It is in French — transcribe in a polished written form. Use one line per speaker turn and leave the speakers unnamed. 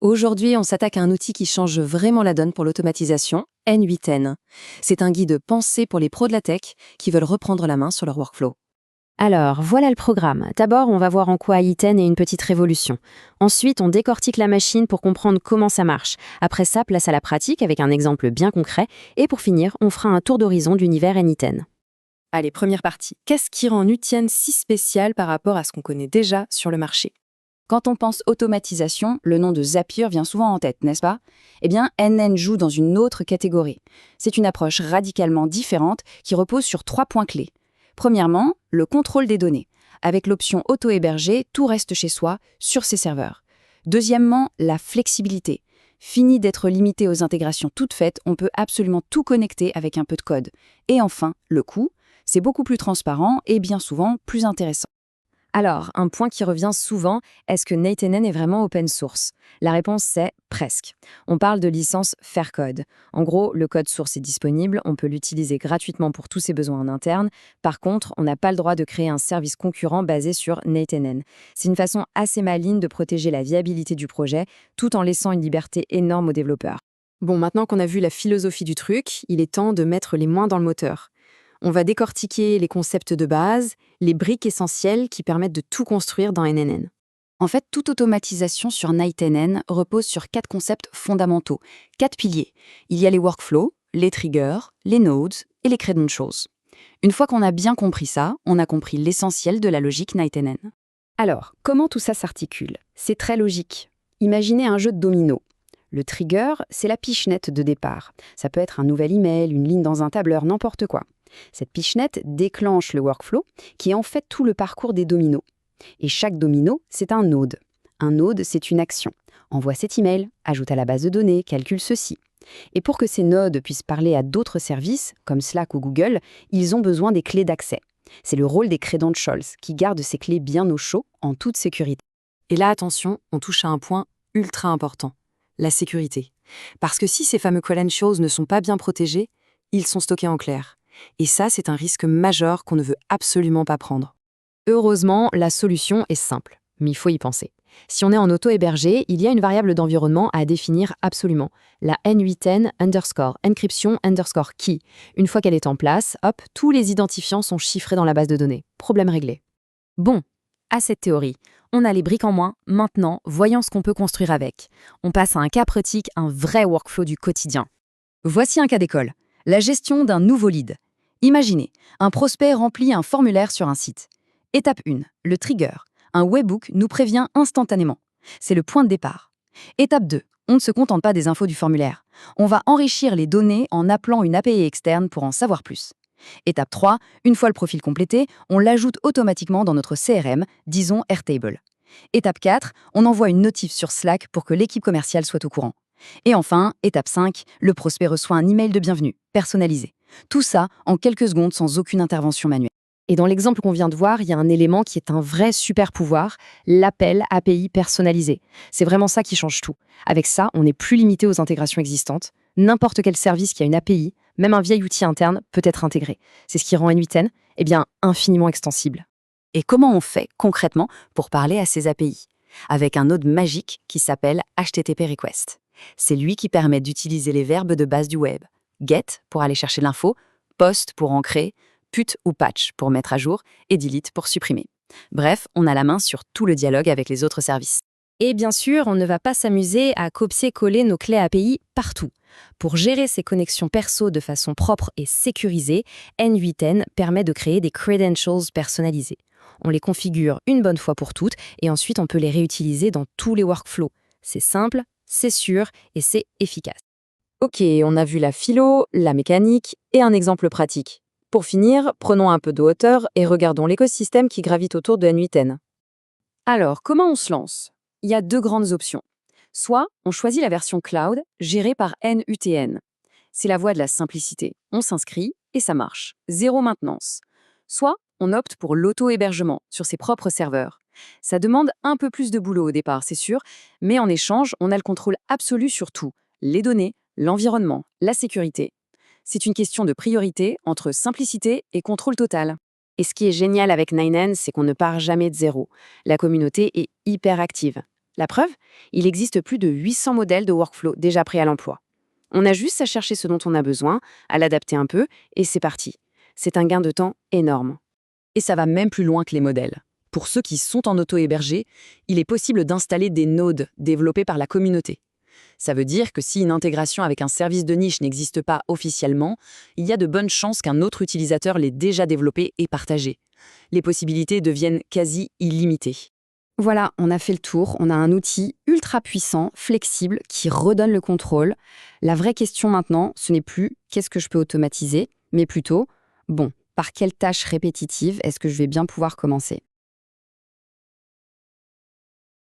Aujourd'hui, on s'attaque à un outil qui change vraiment la donne pour l'automatisation, N8N. C'est un guide pensé pour les pros de la tech qui veulent reprendre la main sur leur workflow.
Alors, voilà le programme. D'abord, on va voir en quoi i10 est une petite révolution. Ensuite, on décortique la machine pour comprendre comment ça marche. Après ça, place à la pratique avec un exemple bien concret. Et pour finir, on fera un tour d'horizon d'univers n10.
Allez, première partie. Qu'est-ce qui rend N8N si spécial par rapport à ce qu'on connaît déjà sur le marché?
Quand on pense automatisation, le nom de Zapier vient souvent en tête, n'est-ce pas? Eh bien, NN joue dans une autre catégorie. C'est une approche radicalement différente qui repose sur 3 points clés. Premièrement, le contrôle des données. Avec l'option auto-héberger, tout reste chez soi, sur ses serveurs. Deuxièmement, la flexibilité. Fini d'être limité aux intégrations toutes faites, on peut absolument tout connecter avec un peu de code. Et enfin, le coût. C'est beaucoup plus transparent et bien souvent plus intéressant.
Alors, un point qui revient souvent, est-ce que N8N est vraiment open source? La réponse c'est presque. On parle de licence Fair Code. En gros, le code source est disponible, on peut l'utiliser gratuitement pour tous ses besoins en interne. Par contre, on n'a pas le droit de créer un service concurrent basé sur N8N. C'est une façon assez maligne de protéger la viabilité du projet, tout en laissant une liberté énorme aux développeurs.
Bon, maintenant qu'on a vu la philosophie du truc, il est temps de mettre les mains dans le moteur. On va décortiquer les concepts de base, les briques essentielles qui permettent de tout construire dans NNN.
En fait, toute automatisation sur N8N repose sur 4 concepts fondamentaux, 4 piliers. Il y a les workflows, les triggers, les nodes et les credentials. Une fois qu'on a bien compris ça, on a compris l'essentiel de la logique N8N.
Alors, comment tout ça s'articule? C'est très logique. Imaginez un jeu de dominos. Le trigger, c'est la pichenette de départ. Ça peut être un nouvel email, une ligne dans un tableur, n'importe quoi. Cette pichenette déclenche le workflow, qui est en fait tout le parcours des dominos. Et chaque domino, c'est un node. Un node, c'est une action. Envoie cet email, ajoute à la base de données, calcule ceci. Et pour que ces nodes puissent parler à d'autres services, comme Slack ou Google, ils ont besoin des clés d'accès. C'est le rôle des credentials, qui gardent ces clés bien au chaud, en toute sécurité.
Et là, attention, on touche à un point ultra important, la sécurité. Parce que si ces fameux credentials ne sont pas bien protégés, ils sont stockés en clair. Et ça, c'est un risque majeur qu'on ne veut absolument pas prendre.
Heureusement, la solution est simple, mais il faut y penser. Si on est en auto-hébergé, il y a une variable d'environnement à définir absolument, la N8N underscore encryption underscore key. Une fois qu'elle est en place, hop, tous les identifiants sont chiffrés dans la base de données. Problème réglé. Bon, à cette théorie, on a les briques en moins, maintenant, voyons ce qu'on peut construire avec. On passe à un cas pratique, un vrai workflow du quotidien.
Voici un cas d'école, la gestion d'un nouveau lead. Imaginez, un prospect remplit un formulaire sur un site. Étape 1, le trigger. Un webhook nous prévient instantanément. C'est le point de départ. Étape 2, on ne se contente pas des infos du formulaire. On va enrichir les données en appelant une API externe pour en savoir plus. Étape 3, une fois le profil complété, on l'ajoute automatiquement dans notre CRM, disons Airtable. Étape 4, on envoie une notif sur Slack pour que l'équipe commerciale soit au courant. Et enfin, étape 5, le prospect reçoit un email de bienvenue, personnalisé. Tout ça en quelques secondes sans aucune intervention manuelle.
Et dans l'exemple qu'on vient de voir, il y a un élément qui est un vrai super pouvoir, l'appel API personnalisé. C'est vraiment ça qui change tout. Avec ça, on n'est plus limité aux intégrations existantes. N'importe quel service qui a une API, même un vieil outil interne, peut être intégré. C'est ce qui rend N8N, infiniment extensible.
Et comment on fait concrètement pour parler à ces API? Avec un node magique qui s'appelle HTTP Request. C'est lui qui permet d'utiliser les verbes de base du web. Get pour aller chercher l'info, post pour ancrer, put ou patch pour mettre à jour et delete pour supprimer. Bref, on a la main sur tout le dialogue avec les autres services.
Et bien sûr, on ne va pas s'amuser à copier-coller nos clés API partout. Pour gérer ces connexions perso de façon propre et sécurisée, N8N permet de créer des credentials personnalisés. On les configure une bonne fois pour toutes et ensuite on peut les réutiliser dans tous les workflows. C'est simple, c'est sûr et c'est efficace.
Ok, on a vu la philo, la mécanique et un exemple pratique. Pour finir, prenons un peu de hauteur et regardons l'écosystème qui gravite autour de N8N. Alors, comment on se lance? Il y a 2 grandes options. Soit on choisit la version cloud gérée par N8N. C'est la voie de la simplicité. On s'inscrit et ça marche. Zéro maintenance. Soit on opte pour l'auto-hébergement sur ses propres serveurs. Ça demande un peu plus de boulot au départ, c'est sûr, mais en échange, on a le contrôle absolu sur tout. Les données, l'environnement, la sécurité. C'est une question de priorité entre simplicité et contrôle total. Et ce qui est génial avec N9N, c'est qu'on ne part jamais de zéro. La communauté est hyper active.
La preuve, il existe plus de 800 modèles de workflow déjà prêts à l'emploi. On a juste à chercher ce dont on a besoin, à l'adapter un peu, et c'est parti. C'est un gain de temps énorme.
Et ça va même plus loin que les modèles. Pour ceux qui sont en auto-hébergé, il est possible d'installer des nodes développés par la communauté. Ça veut dire que si une intégration avec un service de niche n'existe pas officiellement, il y a de bonnes chances qu'un autre utilisateur l'ait déjà développé et partagé. Les possibilités deviennent quasi illimitées.
Voilà, on a fait le tour. On a un outil ultra puissant, flexible, qui redonne le contrôle. La vraie question maintenant, ce n'est plus qu'est-ce que je peux automatiser, mais plutôt, bon, par quelle tâche répétitive est-ce que je vais bien pouvoir commencer ?